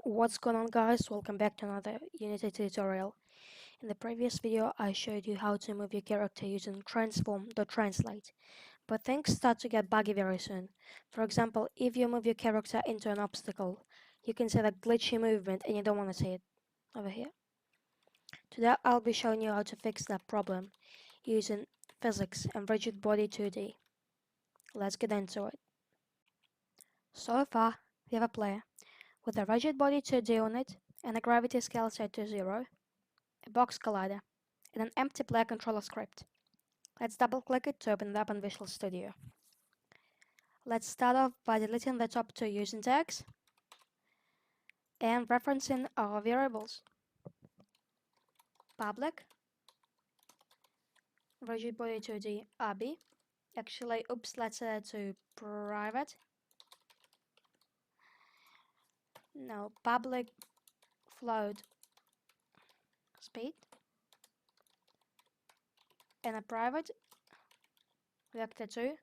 What's going on, guys? Welcome back to another Unity tutorial. In the previous video I showed you how to move your character using transform.translate, but things start to get buggy very soon. For example, if you move your character into an obstacle, you can see that glitchy movement and you don't want to see it over here. Today I'll be showing you how to fix that problem using physics and Rigidbody 2D. Let's get into it. So far, we have a player with a Rigidbody 2D on it and a gravity scale set to 0, a box collider, and an empty player controller script. Let's double click it to open it up in Visual Studio. Let's start off by deleting the top two using tags and referencing our variables. Public, Rigidbody 2D RB. Actually, oops, let's set it to private. No, public float speed. And a private vector2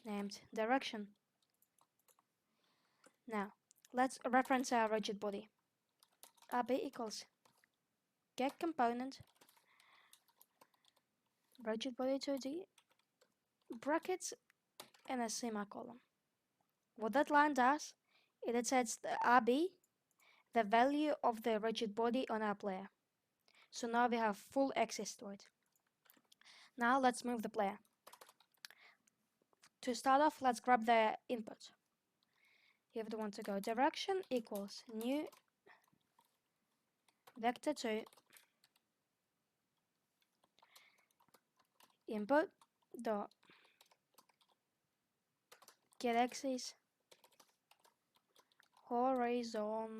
named direction. Now, let's reference our rigid body. RB equals get component rigid body 2D brackets and a semicolon. What that line does is it sets the RB, the value of the rigid body on our player. So now we have full access to it. Now let's move the player. To start off, let's grab the input. You have to want to go direction equals new vector2 input dot get axis horizontal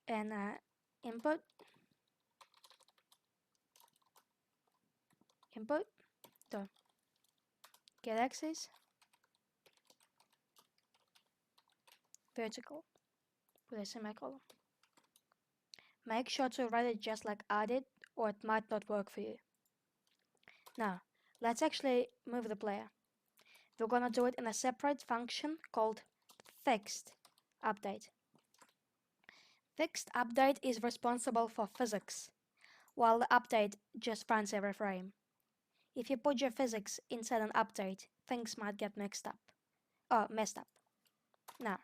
and input dot get axis vertical with a semicolon. Make sure to write it just like I did, or it might not work for you. Now, let's actually move the player. We're gonna do it in a separate function called fixed update. Fixed update is responsible for physics, while the update just runs every frame. If you put your physics inside an update, things might get messed up. Now,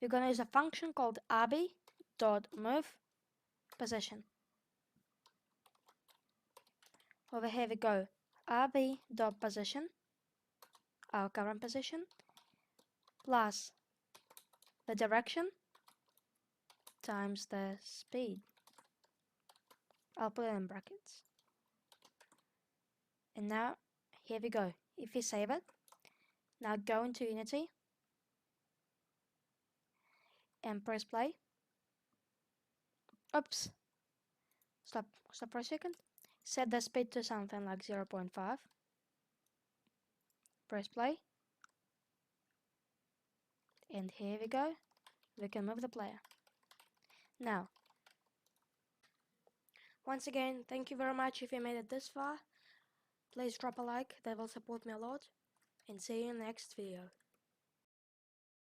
we're gonna use a function called rb.move position. Over here we go, rb.position, our current position, plus the direction times the speed. I'll put it in brackets. And now, here we go. If you save it, now go into Unity and press play. Oops. Stop for a second. Set the speed to something like 0.5. Press play. And here we go. We can move the player. Now, once again, thank you very much if you made it this far. Please drop a like, that will support me a lot. And see you in the next video.